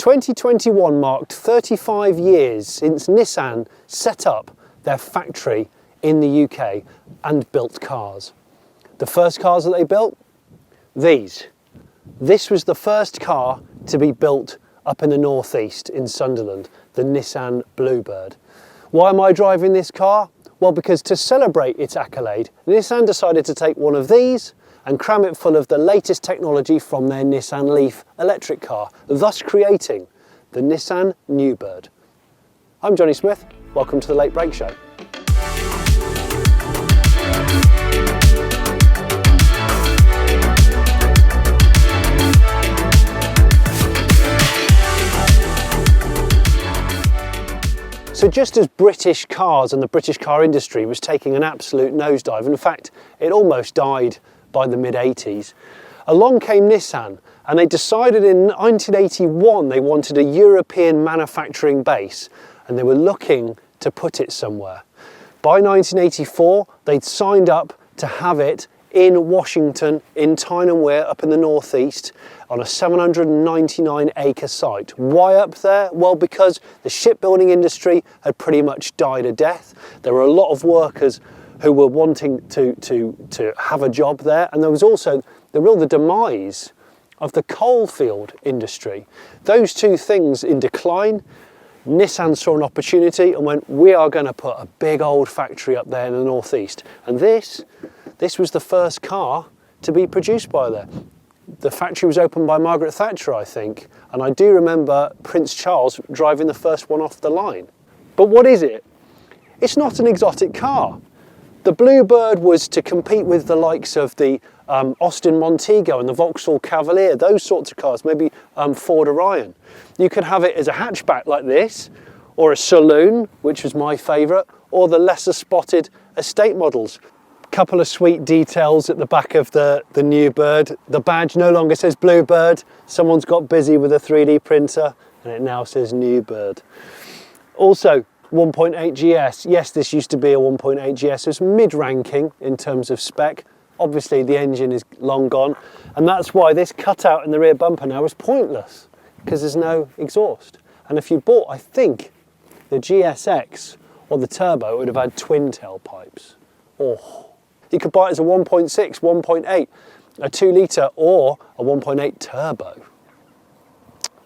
2021 marked 35 years since Nissan set up their factory in the UK and built cars. The first cars that they built? These. This was the first car to be built up in the northeast in Sunderland, the Nissan Bluebird. Why am I driving this car? Well, because to celebrate its accolade, Nissan decided to take one of these and cram it full of the latest technology from their Nissan Leaf electric car, thus creating the Nissan Newbird. I'm Jonny Smith, welcome to the Late Break Show. So just as British cars and the British car industry was taking an absolute nosedive, in fact it almost died by the mid-80s, along came Nissan and they decided in 1981 they wanted a European manufacturing base and they were looking to put it somewhere. By 1984 they'd signed up to have it in Washington, in Tyne Wear, up in the northeast, on a 799 acre site. Why up there? Well, because the shipbuilding industry had pretty much died a death. There were a lot of workers who were wanting to have a job there, and there was also the demise of the coal field industry. Those two things in decline. Nissan saw an opportunity and went, we are going to put a big old factory up there in the northeast. And this was the first car to be produced by there. The factory was opened by Margaret Thatcher, I think, and I do remember Prince Charles driving the first one off the line. But what is it? It's not an exotic car. The Bluebird was to compete with the likes of the Austin Montego and the Vauxhall Cavalier, those sorts of cars, maybe Ford Orion. You could have it as a hatchback like this, or a saloon, which was my favourite, or the lesser spotted estate models. Couple of sweet details at the back of the Newbird. The badge no longer says Bluebird. Someone's got busy with a 3D printer and it now says Newbird. Also 1.8 GS. Yes, this used to be a 1.8 GS. It's mid-ranking in terms of spec. Obviously the engine is long gone and that's why this cutout in the rear bumper now is pointless because there's no exhaust. And if you bought, I think, the GSX or the Turbo, it would have had twin tailpipes. Oh. You could buy it as a 1.6, 1.8, a 2 litre or a 1.8 turbo.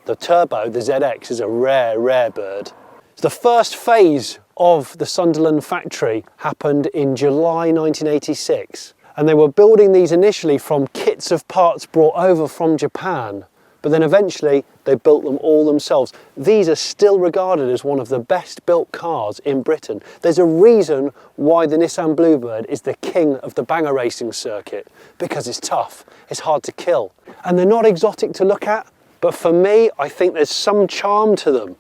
The Turbo, the ZX, is a rare bird. The first phase of the Sunderland factory happened in July 1986 and they were building these initially from kits of parts brought over from Japan, but then eventually they built them all themselves. These are still regarded as one of the best built cars in Britain. There's a reason why the Nissan Bluebird is the king of the banger racing circuit, because it's tough, it's hard to kill. And they're not exotic to look at, but for me, I think there's some charm to them.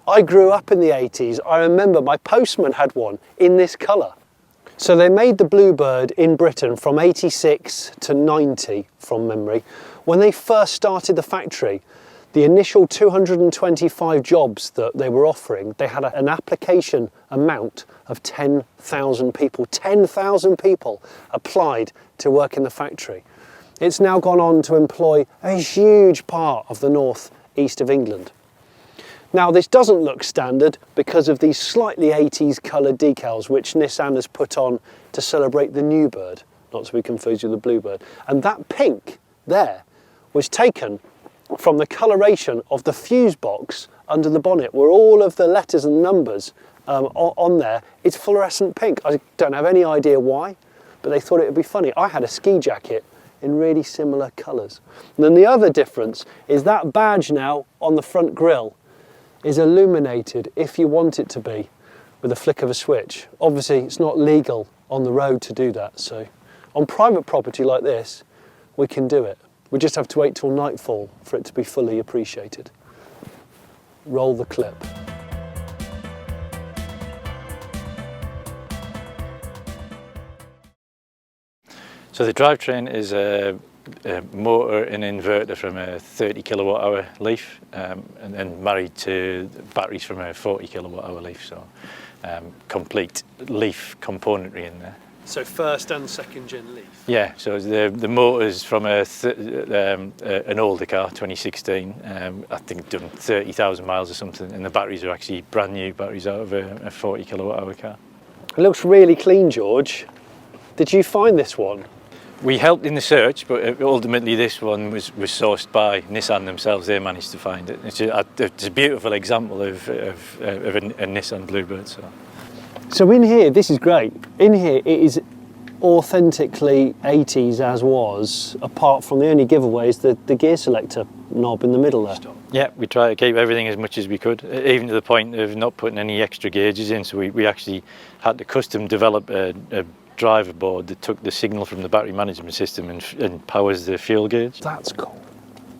I grew up in the 80s. I remember my postman had one in this colour. So they made the Bluebird in Britain from 86 to 90 from memory. When they first started the factory, the initial 225 jobs that they were offering, they had an application amount of 10,000 people. 10,000 people applied to work in the factory. It's now gone on to employ a huge part of the north east of England. Now this doesn't look standard because of these slightly 80s coloured decals which Nissan has put on to celebrate the Newbird, not to be confused with the Bluebird. And that pink there was taken from the coloration of the fuse box under the bonnet, where all of the letters and numbers on there, it's fluorescent pink. I don't have any idea why, but they thought it would be funny. I had a ski jacket in really similar colours. And then the other difference is that badge now on the front grille is illuminated if you want it to be with a flick of a switch. Obviously it's not legal on the road to do that, so on private property like this we can do it. We just have to wait till nightfall for it to be fully appreciated. Roll the clip. So the drivetrain is a motor and inverter from a 30 kilowatt hour Leaf and then married to batteries from a 40 kilowatt hour Leaf, so complete Leaf componentry in there. So first and second gen Leaf. Yeah, so the motor's from an older car, 2016. I think done 30,000 miles or something, and the batteries are actually brand new batteries out of a 40 kilowatt hour car. It looks really clean, George. Did you find this one? We helped in the search, but ultimately this one was sourced by Nissan themselves. They managed to find it. It's a beautiful example of a Nissan Bluebird. So in here, this is great. In here, it is authentically 80s as was, apart from the only giveaway is the gear selector knob in the middle there. Yeah, we try to keep everything as much as we could, even to the point of not putting any extra gauges in. So we actually had to custom develop a driver board that took the signal from the battery management system and powers the fuel gauge. That's cool.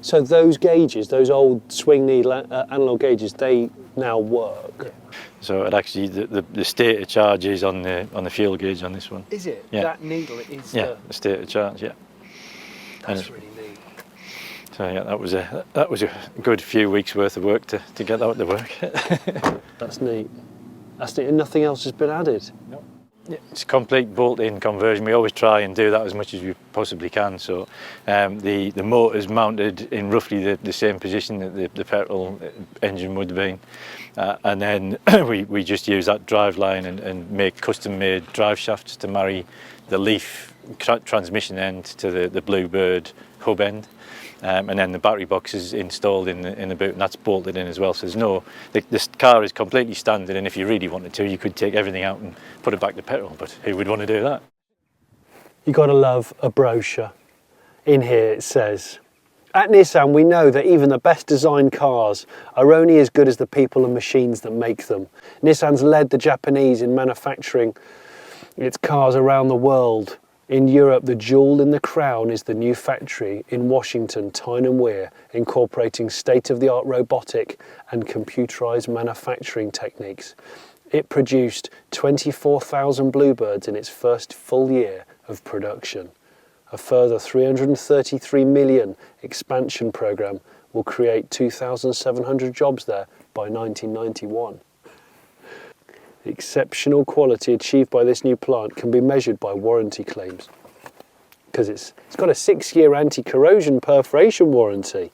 So those gauges, those old swing needle analog gauges, they now work. Yeah. So it actually the state of charge is on the fuel gauge on this one. Is it? Yeah. That needle is. Yeah, the state of charge. Yeah. That's really neat. So yeah, that was a good few weeks worth of work to get that to work. That's neat. That's neat. And nothing else has been added. No. Yeah, it's a complete bolt-in conversion. We always try and do that as much as we possibly can. So the motor is mounted in roughly the same position that the petrol engine would have been. And then we just use that drive line and make custom-made drive shafts to marry the Leaf transmission end to the Bluebird hub end. And then the battery box is installed in the boot, and that's bolted in as well. So there's no, this car is completely standard, and if you really wanted to, you could take everything out and put it back to petrol, but who would want to do that? You gotta love a brochure. In here it says, at Nissan we know that even the best designed cars are only as good as the people and machines that make them. Nissan's led the Japanese in manufacturing its cars around the world. In Europe, the jewel in the crown is the new factory in Washington, Tyne and Wear, incorporating state-of-the-art robotic and computerized manufacturing techniques. It produced 24,000 Bluebirds in its first full year of production. A further 333 million expansion program will create 2,700 jobs there by 1991. The exceptional quality achieved by this new plant can be measured by warranty claims, because it's got a 6-year anti-corrosion perforation warranty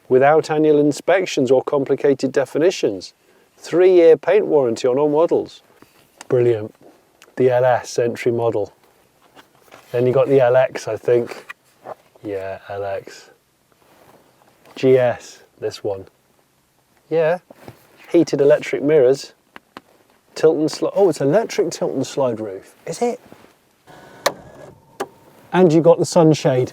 without annual inspections or complicated definitions, 3-year paint warranty on all models. Brilliant. The LS entry model. Then you got the LX, I think. Yeah, LX. GS, this one. Yeah, heated electric mirrors. Tilt and slide. Oh, it's electric tilt and slide roof. Is it? And you got the sunshade.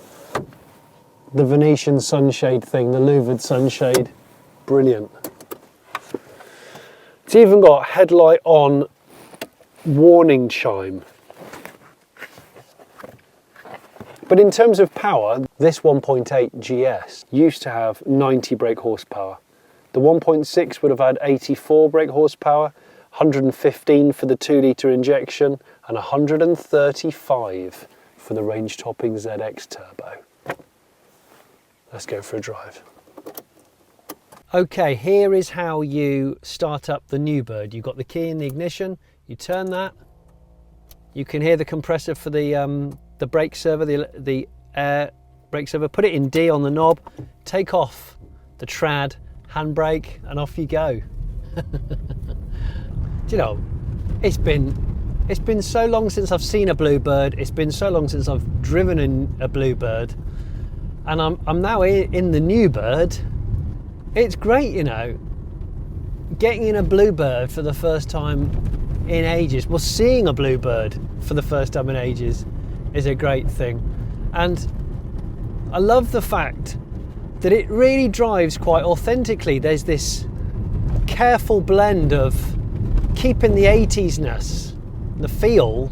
The Venetian sunshade thing, the louvered sunshade. Brilliant. It's even got headlight on warning chime. But in terms of power, this 1.8 GS used to have 90 brake horsepower. The 1.6 would have had 84 brake horsepower, 115 for the 2-litre injection, and 135 for the range-topping ZX turbo. Let's go for a drive. Okay, here is how you start up the Newbird. You've got the key in the ignition, you turn that, you can hear the compressor for the brake servo, the air brake servo, put it in D on the knob, take off the trad handbrake, and off you go. Do you know, it's been so long since I've seen a Bluebird, it's been so long since I've driven in a Bluebird, and I'm now in the Newbird. It's great, you know, getting in a Bluebird for the first time in ages. Well, seeing a Bluebird for the first time in ages is a great thing. And I love the fact that it really drives quite authentically. There's this careful blend of keeping the 80s-ness, the feel,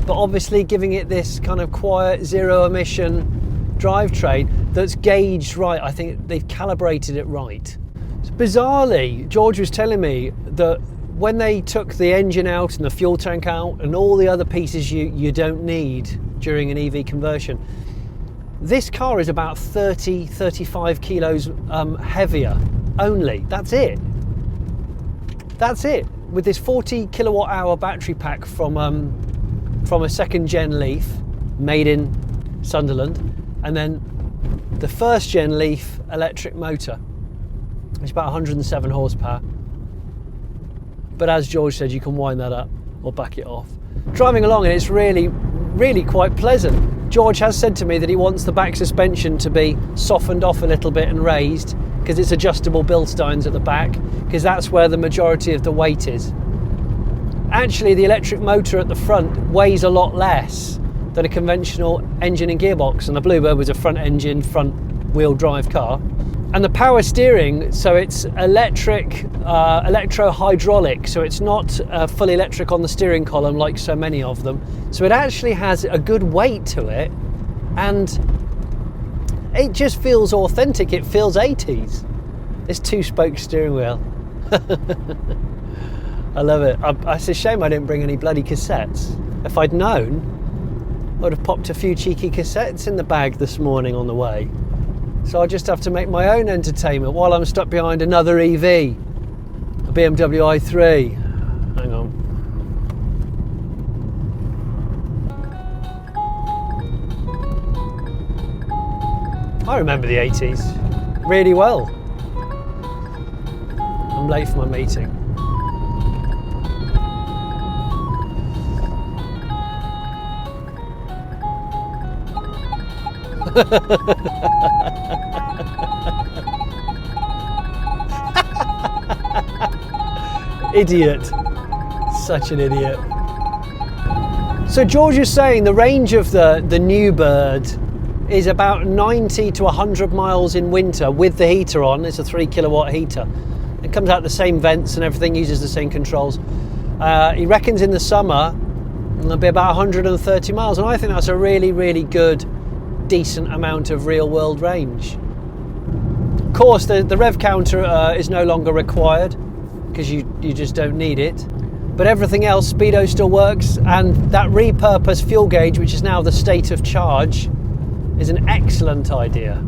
but obviously giving it this kind of quiet, zero-emission drivetrain that's gauged right. I think they've calibrated it right. So bizarrely, George was telling me that when they took the engine out and the fuel tank out and all the other pieces you don't need during an EV conversion, this car is about 35 kilos heavier only. That's it. That's it. With this 40 kilowatt hour battery pack from from a second gen Leaf made in Sunderland, and then the first gen Leaf electric motor, which is about 107 horsepower. But as George said, you can wind that up or back it off. Driving along, and it's really, really quite pleasant. George has said to me that he wants the back suspension to be softened off a little bit and raised, because it's adjustable Bilsteins at the back, because that's where the majority of the weight is. Actually, the electric motor at the front weighs a lot less than a conventional engine and gearbox, and the Bluebird was a front engine, front wheel drive car. And the power steering, so it's electric, electro hydraulic, so it's not fully electric on the steering column like so many of them. So it actually has a good weight to it, and it just feels authentic. It feels 80s. This 2-spoke steering wheel. I love it. It's a shame I didn't bring any bloody cassettes. If I'd known, I would have popped a few cheeky cassettes in the bag this morning on the way. So I'll just have to make my own entertainment while I'm stuck behind another EV, a BMW i3. Hang on. I remember the 80s really well. I'm late for my meeting. Idiot. Such an idiot. So George is saying the range of the Newbird is about 90 to 100 miles in winter with the heater on. It's a 3 kilowatt heater. It comes out the same vents and everything, uses the same controls. He reckons in the summer it'll be about 130 miles, and I think that's a really, really good, decent amount of real world range. Of course, the rev counter is no longer required because you just don't need it. But everything else, speedo still works, and that repurposed fuel gauge, which is now the state of charge, is an excellent idea.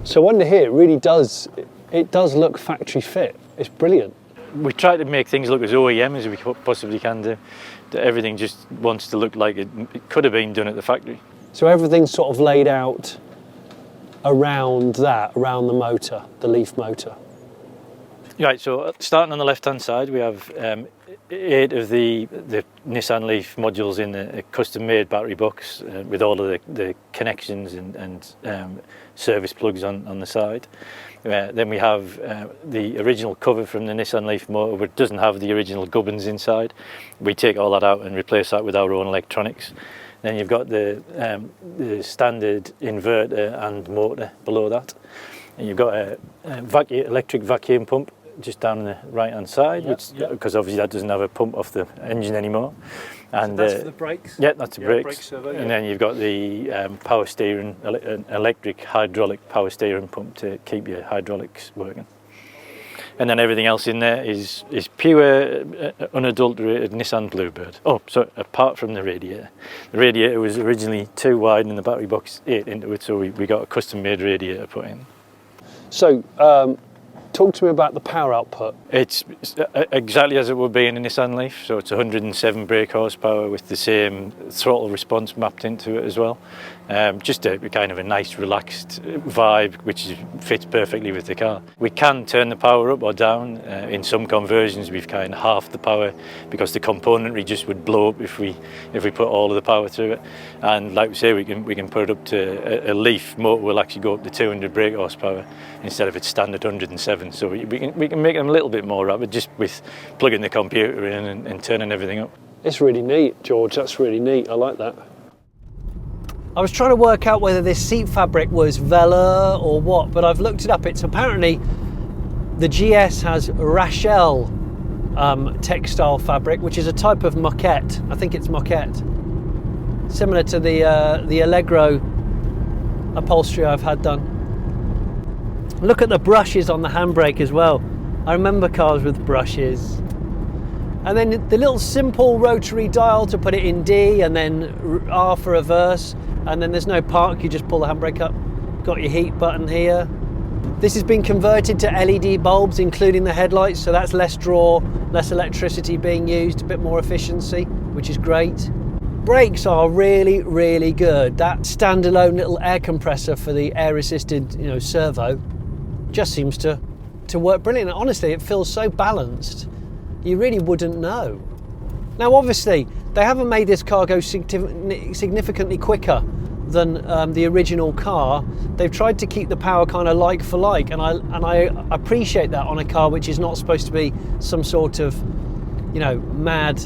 So under here, it really does, it does look factory fit. It's brilliant. We try to make things look as OEM as we possibly can do. Everything just wants to look like it could have been done at the factory. So everything's sort of laid out around that, around the motor, the Leaf motor. Right, so starting on the left-hand side, we have 8 of the Nissan Leaf modules in a custom-made battery box with all of the connections and service plugs on the side. Then we have the original cover from the Nissan Leaf motor, which doesn't have the original gubbins inside. We take all that out and replace that with our own electronics. Then you've got the standard inverter and motor below that. And you've got a electric vacuum pump just down on the right hand side, because obviously that doesn't have a pump off the engine anymore. And so that's for the brakes? Yeah, that's the brakes. Brake servo, and then you've got the power steering, electric hydraulic power steering pump to keep your hydraulics working. And then everything else in there is pure, unadulterated Nissan Bluebird. Oh, so apart from the radiator. The radiator was originally too wide and the battery box ate into it, so we got a custom-made radiator put in. So, talk to me about the power output. It's exactly as it would be in a Nissan Leaf, so it's 107 brake horsepower with the same throttle response mapped into it as well. Just a kind of a nice relaxed vibe which fits perfectly with the car. We can turn the power up or down. In some conversions we've kind of halved the power because the componentry just would blow up if we put all of the power through it. And like we say, we can put it up to a Leaf motor will actually go up to 200 brake horsepower instead of its standard 107. So we can make them a little bit more rapid just with plugging the computer in and turning everything up. It's really neat, George. That's really neat. I like that. I was trying to work out whether this seat fabric was velour or what, but I've looked it up. It's apparently the GS has Rachel textile fabric, which is a type of moquette. I think it's moquette, similar to the Allegro upholstery I've had done. Look at the brushes on the handbrake as well. I remember cars with brushes. And then the little simple rotary dial to put it in D, and then R for reverse. And then there's no park, you just pull the handbrake up. Got your heat button here. This has been converted to LED bulbs, including the headlights, so that's less draw, less electricity being used, a bit more efficiency, which is great. brakes are really, really good. That standalone little air compressor for the air-assisted, you know, servo just seems to work brilliant. Honestly, it feels so balanced, you really wouldn't know. Now, obviously, they haven't made this car go significantly quicker than the original car. They've tried to keep the power kind of like for like, and I appreciate that on a car which is not supposed to be some sort of, you know, mad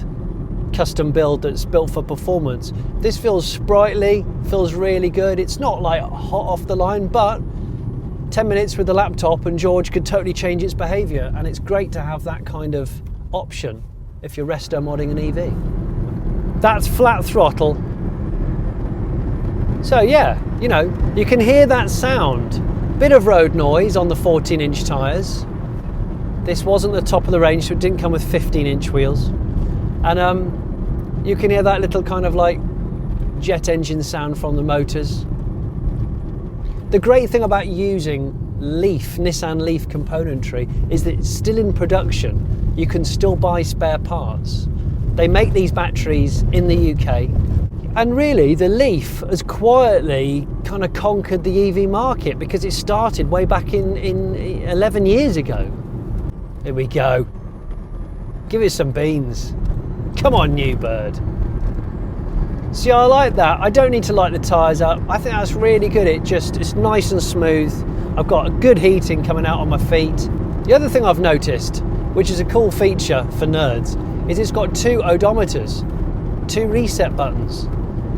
custom build that's built for performance. This feels sprightly, feels really good. It's not like hot off the line, but 10 minutes with the laptop and George could totally change its behavior, and it's great to have that kind of option if you're resto modding an EV. That's flat throttle. So yeah, you know, you can hear that sound. Bit of road noise on the 14-inch tyres. This wasn't the top of the range, so it didn't come with 15-inch wheels. And you can hear that little kind of like jet engine sound from the motors. The great thing about using Leaf, Nissan Leaf componentry, is that it's still in production. You can still buy spare parts. They make these batteries in the UK. And really, the Leaf has quietly kind of conquered the EV market because it started way back in 11 years ago. Here we go. Give it some beans. Come on, Newbird. See, I like that. I don't need to light the tyres up. I think that's really good. It's nice and smooth. I've got a good heating coming out on my feet. The other thing I've noticed, which is a cool feature for nerds, is it's got 2 odometers, 2 reset buttons.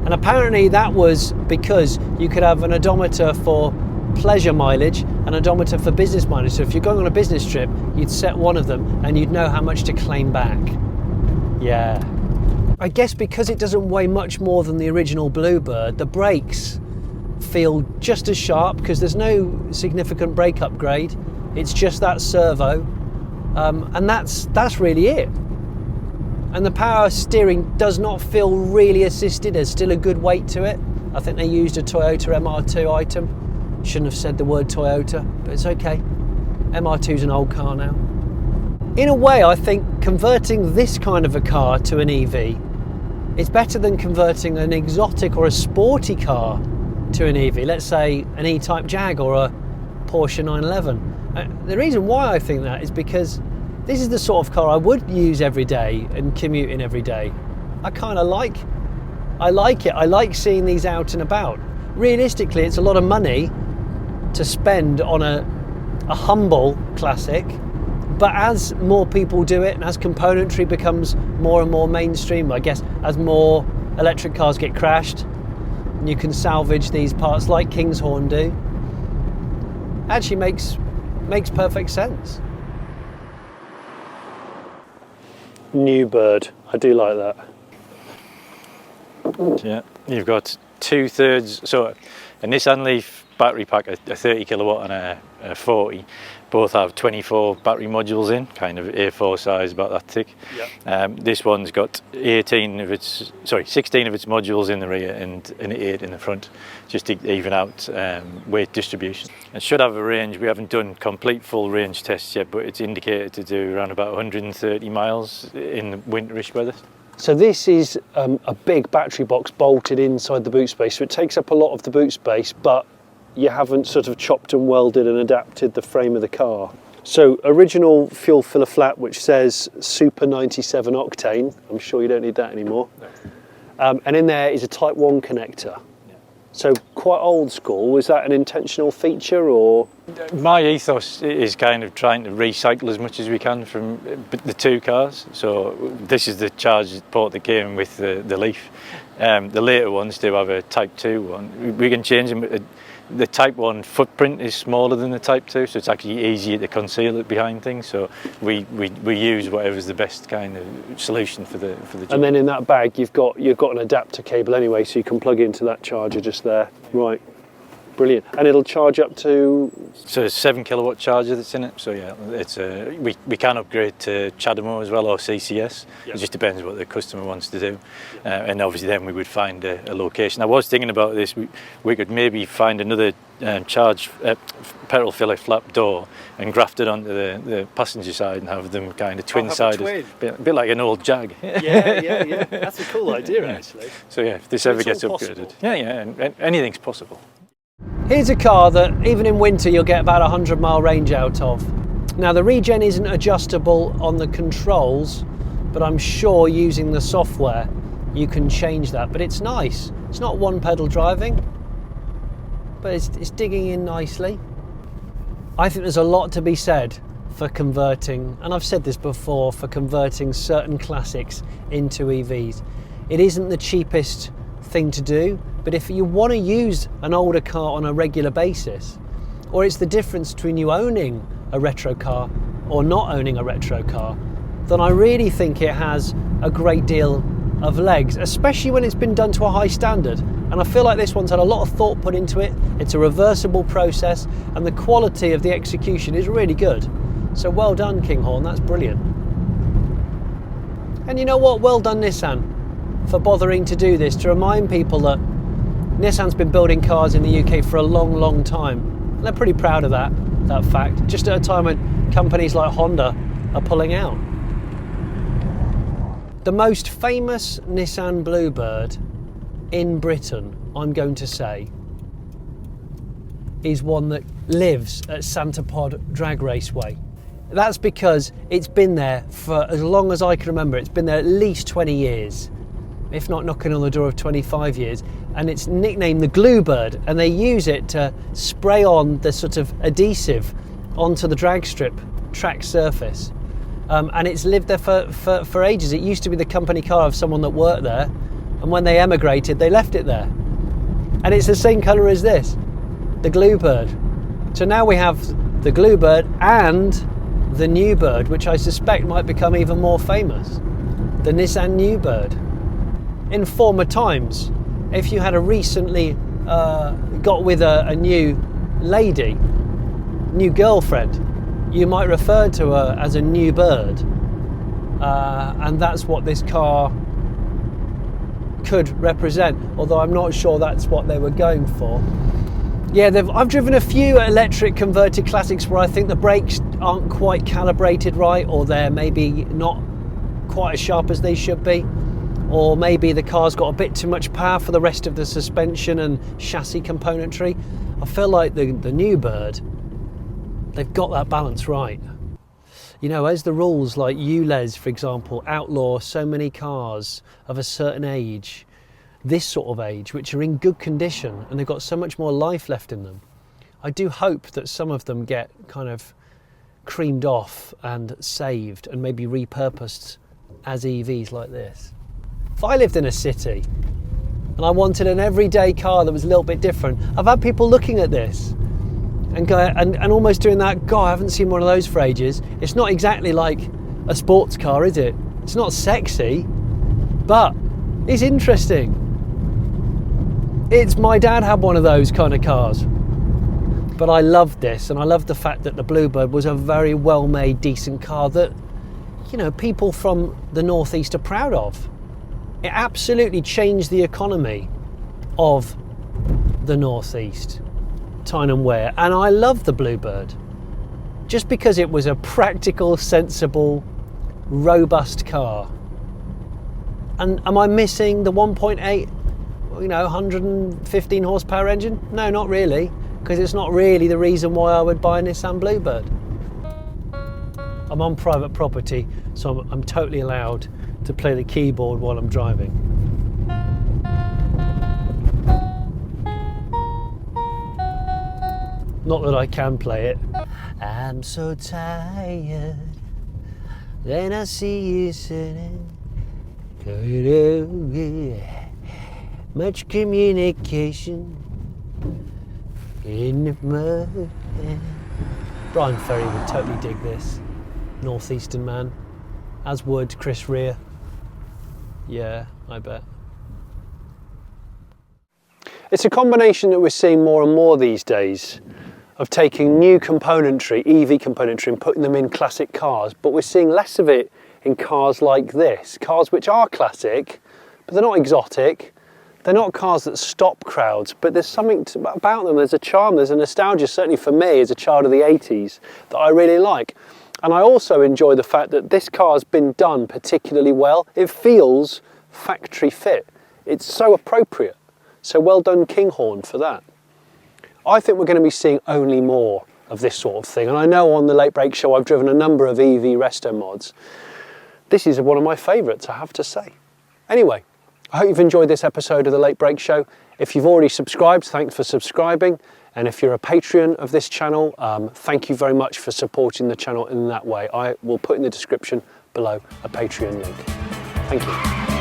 And apparently that was because you could have an odometer for pleasure mileage and an odometer for business mileage. So if you're going on a business trip, you'd set one of them and you'd know how much to claim back. Yeah. I guess because it doesn't weigh much more than the original Bluebird, the brakes feel just as sharp because there's no significant brake upgrade. It's just that servo, and that's really it. And the power steering does not feel really assisted. There's still a good weight to it. I think they used a Toyota MR2 item. Shouldn't have said the word Toyota, but it's okay. MR2's an old car now. In a way, I think converting this kind of a car to an EV is better than converting an exotic or a sporty car to an EV. Let's say an E-Type Jag or a Porsche 911. The reason why I think that is because this is the sort of car I would use every day and commute in every day. I like it. I like seeing these out and about. Realistically, it's a lot of money to spend on a humble classic, but as more people do it and as componentry becomes more and more mainstream, I guess as more electric cars get crashed and you can salvage these parts like Kingshorn do, actually makes perfect sense. Newbird, I do like that. Yeah, you've got 2/3, so a Nissan Leaf battery pack, a 30 kilowatt and a 40, both have 24 battery modules in, kind of A4 size, about that thick. Yep. This one's got 16 of its modules in the rear and 8 in the front, just to even out weight distribution. It should have a range. We haven't done complete full range tests yet, but it's indicated to do around about 130 miles in the winterish weather. So this is a big battery box bolted inside the boot space, so it takes up a lot of the boot space, but you haven't sort of chopped and welded and adapted the frame of the car. So original fuel filler flap, which says Super 97 octane. I'm sure you don't need that anymore. No. And in there is a Type 1 connector. Yeah. So quite old school. Was that an intentional feature, or? My ethos is kind of trying to recycle as much as we can from the 2 cars. So this is the charge port that came with the Leaf. The later ones do have a Type 2 one. We can change them. The Type 1 footprint is smaller than the Type 2, so it's actually easier to conceal it behind things. So we use whatever's the best kind of solution for the job. And then in that bag you've got an adapter cable anyway, so you can plug into that charger just there. Right. Brilliant. And it'll charge up to... So it's a 7 kilowatt charger that's in it. So yeah, it's we can upgrade to CHAdeMO as well, or CCS. It just depends what the customer wants to do. And obviously then we would find a location. I was thinking about this. We could maybe find another petrol filler flap door and graft it onto the passenger side and have them kind of twin-sided. A bit like an old Jag. Yeah. That's a cool idea, actually. So yeah, if this ever gets upgraded. Yeah, and anything's possible. Here's a car that even in winter you'll get about 100-mile range out of. Now the regen isn't adjustable on the controls, but I'm sure using the software you can change that. But it's nice. It's not one pedal driving, but it's digging in nicely. I think there's a lot to be said for converting, and I've said this before, for converting certain classics into EVs. It isn't the cheapest thing to do, but if you want to use an older car on a regular basis, or it's the difference between you owning a retro car or not owning a retro car, then I really think it has a great deal of legs, especially when it's been done to a high standard. And I feel like this one's had a lot of thought put into it. It's a reversible process, and the quality of the execution is really good. So well done, Kinghorn, that's brilliant. And you know what, well done Nissan for bothering to do this, to remind people that Nissan's been building cars in the UK for a long time. And they're pretty proud of that fact, just at a time when companies like Honda are pulling out. The most famous Nissan Bluebird in Britain, I'm going to say, is one that lives at Santa Pod Drag Raceway. That's because it's been there for as long as I can remember. It's been there at least 20 years, if not knocking on the door of 25 years. And it's nicknamed the Bluebird, and they use it to spray on the sort of adhesive onto the drag strip track surface. And it's lived there for ages. It used to be the company car of someone that worked there, and when they emigrated, they left it there. And it's the same colour as this, the Bluebird. So now we have the Bluebird and the Newbird, which I suspect might become even more famous, the Nissan Newbird. In former times, if you had recently got with a new lady, new girlfriend, you might refer to her as a new bird, and that's what this car could represent, although I'm not sure that's what they were going for. Yeah, I've driven a few electric converted classics where I think the brakes aren't quite calibrated right, or they're maybe not quite as sharp as they should be, or maybe the car's got a bit too much power for the rest of the suspension and chassis componentry. I feel like the Newbird, they've got that balance right. You know, as the rules like ULEZ, for example, outlaw so many cars of a certain age, this sort of age, which are in good condition and they've got so much more life left in them, I do hope that some of them get kind of creamed off and saved and maybe repurposed as EVs like this. If I lived in a city and I wanted an everyday car that was a little bit different, I've had people looking at this and go and almost doing that. God, I haven't seen one of those for ages. It's not exactly like a sports car, is it? It's not sexy, but it's interesting. It's my dad had one of those kind of cars, but I loved this, and I loved the fact that the Bluebird was a very well-made, decent car that, you know, people from the northeast are proud of. It absolutely changed the economy of the northeast, Tyne and Wear, and I love the Bluebird just because it was a practical, sensible, robust car. And am I missing the 1.8, 115 horsepower engine? No, not really, because it's not really the reason why I would buy a Nissan Bluebird. I'm on private property, so I'm totally allowed to play the keyboard while I'm driving. Not that I can play it. I'm so tired, then I see you sitting. Much communication in the mud. Brian Ferry would totally dig this. Northeastern man. As would Chris Rea. Yeah, I bet. It's a combination that we're seeing more and more these days of taking new componentry, EV componentry, and putting them in classic cars, but we're seeing less of it in cars like this. Cars which are classic, but they're not exotic. They're not cars that stop crowds, but there's something about them. There's a charm, there's a nostalgia, certainly for me as a child of the 80s, that I really like. And I also enjoy the fact that this car has been done particularly well. It feels factory fit. It's so appropriate. So well done Kinghorn for that. I think we're going to be seeing only more of this sort of thing. And I know on the Late Break Show I've driven a number of EV resto mods. This is one of my favourites, I have to say. Anyway, I hope you've enjoyed this episode of the Late Break Show. If you've already subscribed, thanks for subscribing. And if you're a Patreon of this channel, thank you very much for supporting the channel in that way. I will put in the description below a Patreon link. Thank you.